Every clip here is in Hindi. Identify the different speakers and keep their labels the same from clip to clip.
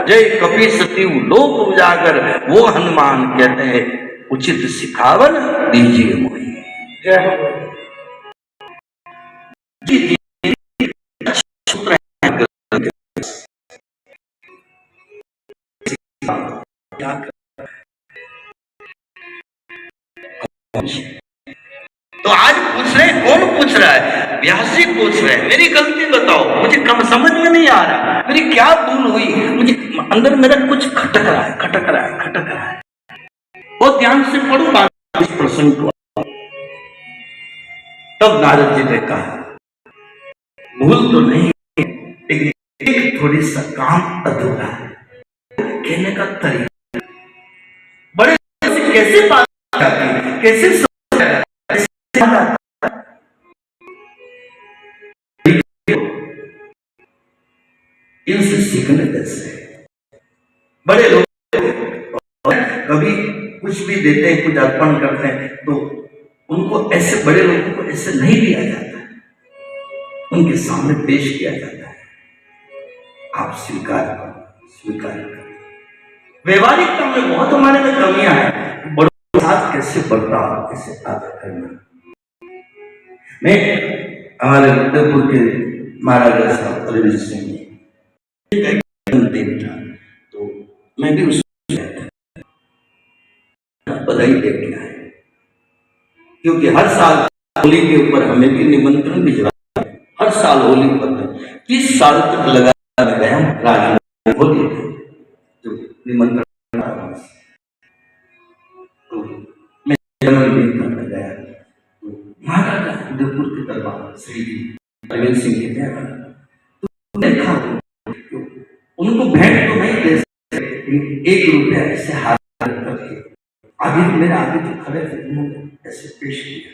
Speaker 1: जय कपि सतीव लोक उजागर, वो हनुमान कहते हैं उचित सिखावन दीजिए मोहि। जी जी तो आज पूछ रहे कौन पूछ रहा है? व्यास जी पूछ रहे हैं, मेरी गलती बताओ, मुझे कम समझ में नहीं आ रहा, मेरी क्या भूल हुई, मुझे अंदर मेरा कुछ खटक रहा है, खटक रहा है, खटक रहा है। बहुत ध्यान से पढ़ो इस प्रसंग को। तब नारद जी ने कहा भूल तो नहीं, लेकिन एक थोड़ी सा काम अधूरा है। कहने का तरीका बड़े कैसे बात करती, कैसे इनसे सीखने जैसे बड़े लोग कभी कुछ भी देते हैं, कुछ अर्पण करते हैं, तो उनको ऐसे बड़े लोगों को ऐसे नहीं दिया जाता है, उनके सामने पेश किया जाता है। आप स्वीकार करो, स्वीकार करो। व्यवहारिकता में बहुत हमारे में कमियां हैं, बड़ों के साथ कैसे बर्ताव, कैसे आदर करना। मैं हमारे उदयपुर के महाराजा साहब अरविंद सिंह दिन था, तो मैं भी बधाई लेके आए, क्योंकि हर साल होली के ऊपर हमें भी निमंत्रण भिजवा, हर साल होली पर 30 साल तक लगा गया राज होली जो निमंत्रण, तो मैं जन्मदिन करने गया, तो महाराजा उदयपुर के दरबार श्री अरविंद सिंह के गया, तो देखा उनको भेंट तो नहीं दे सकते, 1 रुपया ऐसे हाथ करके आगे मेरे आगे जो खड़े थे उन्होंने ऐसे पेश किया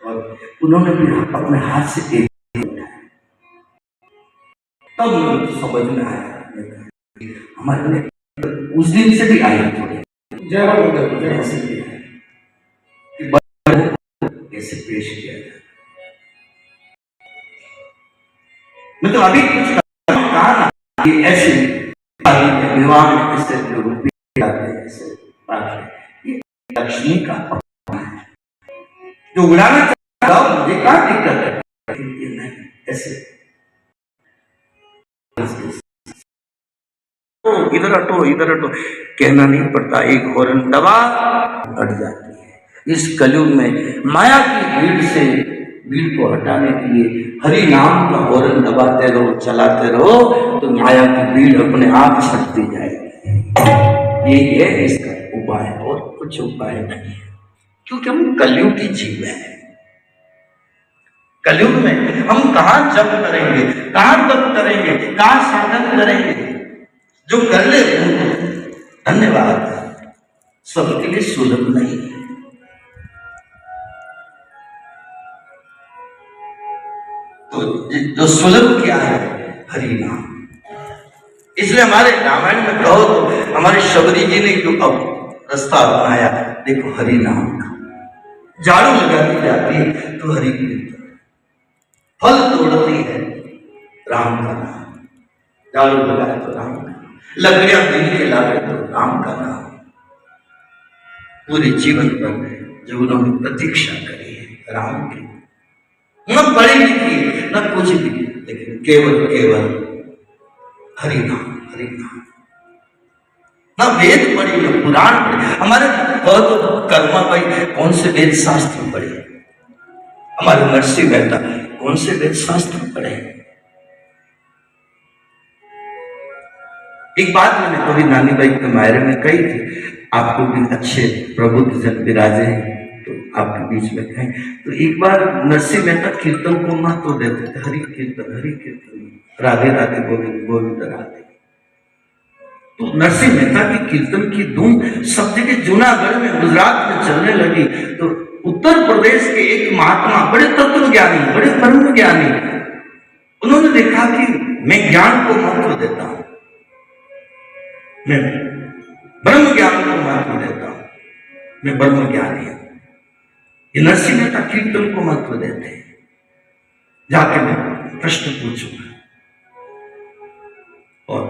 Speaker 1: और उन्होंने भी अपने हाथ से एक उठाया। तब मुझे समझ में आया हमारे में उस दिन से भी आई थोड़ी कैसे पेश किया जाए। मैं तो अभी कुछ कहा ना कि ऐसे विवाह में ऐसे जो रुपये आते हैं, ऐसे लक्ष्मी का अपमान है, जो उड़ाना चाहता हूं, मुझे क्या दिक्कत है, नहीं ऐसे इधर हटो, इधर हटो कहना नहीं पड़ता, एक हॉर्न दबा हट जाती है। इस कलयुग में माया की भीड़ से भीड़ को हटाने के लिए हरि नाम का हॉर्न दबाते रहो, चलाते रहो, तो माया की भीड़ अपने आप छटती जाएगी। यही है इसका उपाय, और कुछ उपाय नहीं है, क्योंकि हम कलयुगी जीव हैं। कलयुग में हम कहां जप करेंगे, कहां तप करेंगे, कहां साधन करेंगे, जो कर ले धन्यवाद, सबके लिए सुलभ नहीं है। तो जो सुलभ क्या है, हरि नाम। इसलिए हमारे रामायण में कहो तो हमारे शबरी जी ने जो अब रास्ता अपनाया, देखो हरि नाम का, झाड़ू लगाती जाती है तो हरि कीर्तन, फल तोड़ती है राम का नाम, झाड़ू लगाए तो राम का नाम, लकड़ियां दिन के लाए तो राम का नाम। पूरे जीवन पर जो उन्होंने प्रतीक्षा करी है राम की, न पढ़ी लिखी न कुछ भी, लेकिन केवल केवल हरि नाम, हरि नाम। ना वेद पढ़ी, न पुराण पढ़ी, हमारे बहुत कर्मा भाई कौन से वेद शास्त्र पढ़े, हमारे नरसिंह मेहता कौन से वेद शास्त्र पढ़े। एक बात मैंने कभी नानी भाई के मायरे में कही थी, आपको भी अच्छे प्रबुद्ध जन विराजे हैं तो आपके बीच में कहें, तो एक बार नरसिंह मेहता कीर्तन को महत्व देते थे, हरि कीर्तन, राधे राधे गोविंद गोविंद राधे। तो नरसिंह मेहता की कीर्तन की धूम सब जगह जूनागढ़ में, गुजरात में चलने लगी। तो उत्तर प्रदेश के एक महात्मा, बड़े तत्व ज्ञानी, बड़े ब्रह्म ज्ञानी, उन्होंने देखा कि मैं ज्ञान को महत्व देता हूं, मैं ब्रह्म ज्ञान को महत्व देता हूं, मैं ब्रह्म ज्ञानी हूं। ये नरसिंह मेहता कीर्तन को महत्व देते हैं। जाके मैं प्रश्न पूछूंगा और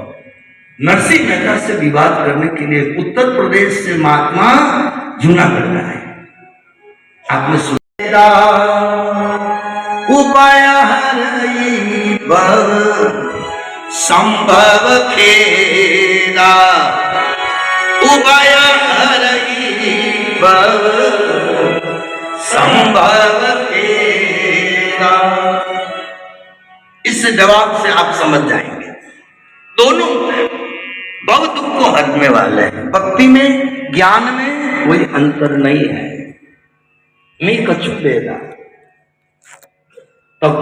Speaker 1: नरसिंह मेहता से विवाद करने के लिए उत्तर प्रदेश से महात्मा जूनागढ़ में आए। आपने सुना उपाय संभव खेला, उपाय संभव खेला। इस जवाब से आप समझ जाएंगे दोनों बहुत दुख को हरने वाले हैं। भक्ति में ज्ञान में कोई अंतर नहीं है। मैं कछु देगा तब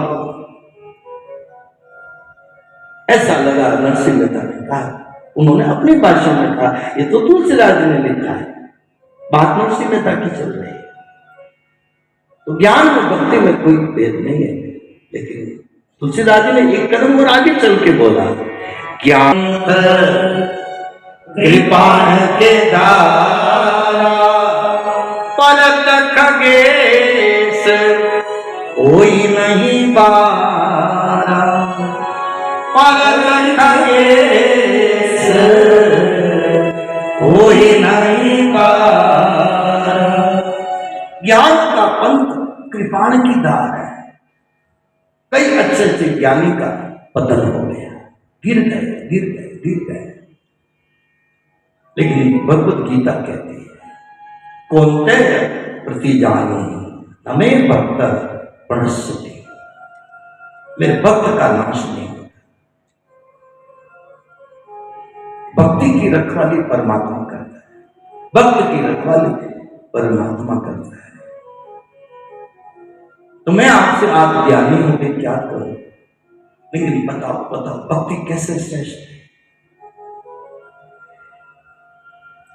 Speaker 1: ऐसा लगा नरसिंह मेहता ने कहा, उन्होंने अपनी भाषा में कहा, ये तो तुलसीदास ने लिखा है, बात नरसिंह मेहता की चल रही है। तो ज्ञान और भक्ति में कोई भेद नहीं है, लेकिन तुलसीदास जी ने एक कदम और आगे चल के बोला, ज्ञान कृपा के द्वारा पलक खगेश कोई नहीं बारा, पलक खगेश कोई नहीं बारा। ज्ञान का पंथ कृपाण की धार है। कई अच्छे ज्ञानी का पतन हो गया, गिर गए। लेकिन भगवत गीता कहती है, कौनते प्रति जानो हमें भक्त प्रणश्यति, मेरे भक्त का नाश नहीं होता। भक्ति की रखवाली परमात्मा करता है, भक्त की रखवाली परमात्मा करता है। तो मैं आपसे, आप ज्ञानी होंगे क्या करूं, लेकिन बताओ भक्ति कैसे श्रेष्ठ है।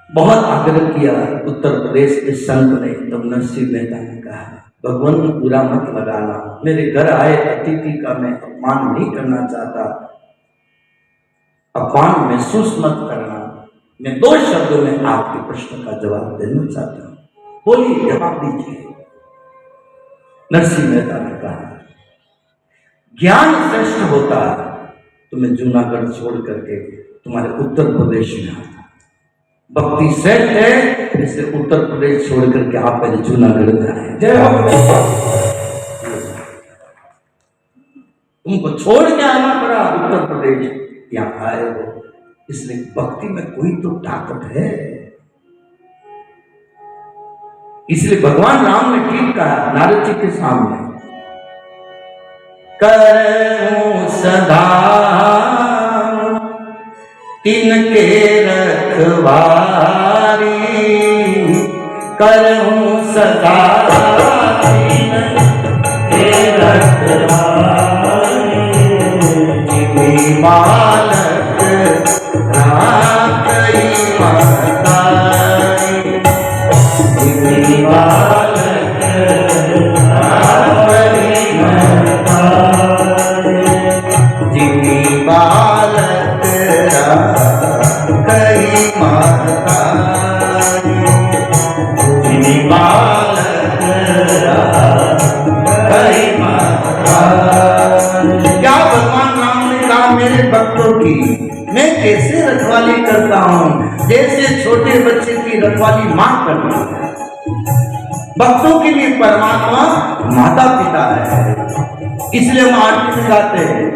Speaker 1: बहुत आग्रह किया उत्तर प्रदेश के संत ने, तब नरसिंह मेहता ने कहा, भगवान बुरा मत लगाना, मेरे घर आए अतिथि का मैं अपमान नहीं करना चाहता, अपमान महसूस मत करना। मैं 2 शब्दों में आपके प्रश्न का जवाब देना चाहता हूं, बोलिए, जवाब दीजिए। नरसिंह मेहता ने कहा, ज्ञान श्रेष्ठ होता तो मैं जूनागढ़ छोड़ करके तुम्हारे उत्तर प्रदेश में आता। भक्ति श्रेष्ठ है, इसलिए उत्तर प्रदेश छोड़ करके आप पहले जूनागढ़ में आए। जय हो। तुमको छोड़ के आना पड़ा उत्तर प्रदेश, यहाँ आए हो, इसलिए भक्ति में कोई तो ताकत है। इसलिए भगवान राम ने ठीक कहा नारद जी के सामने, करूं सदा तिनके रखवारी, करूं सदा तिनके रखवारी, जिमी बालक राखई महतारी, जिमी बालक राखई महतारी, जिमी बालक राखई महतारी, जिमी बालक राखई महतारी। क्या भगवान राम ने कहा, मेरे भक्तों की मैं कैसे रखवाली करता हूं, जैसे छोटे बच्चे की रखवाली मां करती है। भक्तों के लिए परमात्मा माता पिता है, इसलिए हम आरती में गाते हैं,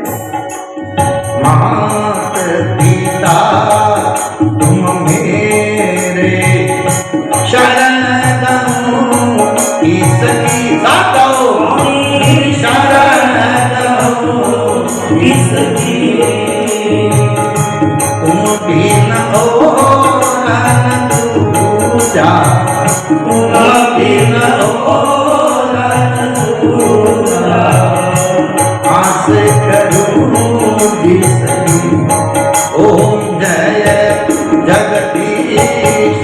Speaker 1: मात पिता तुम मेरे शरण दो, इसकी गाओ शरण दो, इसकी तुम बिन और दूजा, तुम बिन और दूजा, आस करूं जिसकी, ओम जय जगदीश।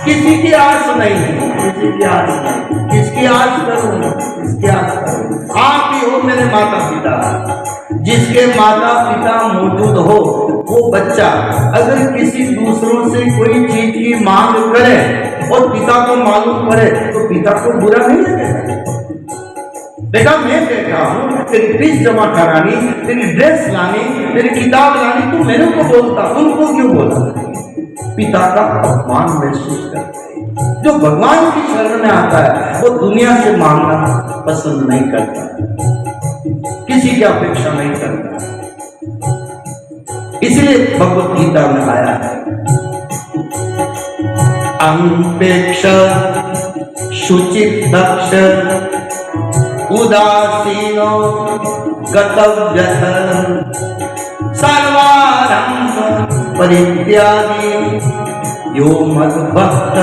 Speaker 1: किसी की आस नहीं, किसी की आस नहीं, किसकी आस करूं, किसकी आस करूं। आप ही हो मेरे माता पिता। जिसके माता पिता मौजूद हो वो बच्चा अगर किसी दूसरों से कोई चीज की मांग करे और पिता को मालूम पड़े तो पिता को बुरा नहीं लगेगा।
Speaker 2: बेटा मैं बैठा हूँ, तेरी फीस जमा करानी, तेरी ड्रेस लानी, तेरी किताब लानी, तू मेरे को बोलता, उनको क्यों बोला? पिता का अपमान महसूस करते हैं। जो भगवान की शरण में आता है वो दुनिया से मांगना पसंद नहीं करता, किसी की अपेक्षा नहीं करता। इसलिए भगवत गीता में आया है, अनपेक्ष शुचित दक्ष उदासीनो गतव्यथ सर्वारंभ परित्यागी यो मद्भक्त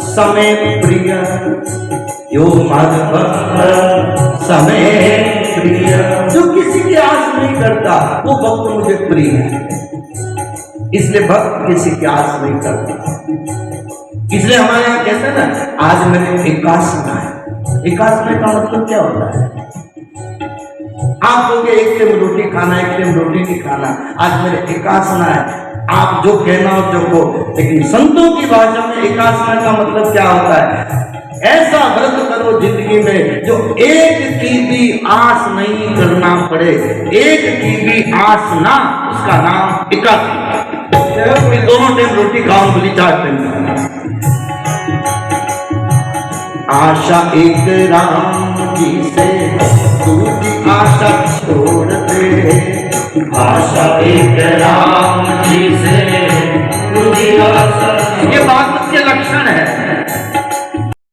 Speaker 2: समे प्रिय, यो मद्भक्त समे प्रिय। जो किसी की आस नहीं करता वो भक्त मुझे प्रिय है। इसलिए भक्त किसी की आस नहीं करता। इसलिए हमारे यहाँ कहते हैं ना, आज मेरे एकासना है। एकासना का मतलब क्या होता है? आप लोग एक टाइम रोटी खाना, एक टाइम रोटी नहीं खाना, आज मेरे एकासना है। आप जो कहना हो जो को, लेकिन संतों की भाषा में एकासना का मतलब क्या होता है? ऐसा व्रत करो जिंदगी में जो एक की भी आस नहीं करना पड़े, एक की भी आस ना, उसका नाम एकासना। दोनों टाइम रोटी खाओ, बोली 4 टाइम। आशा एक राम जी से दूसरी आशा छोड़ दे, आशा एक राम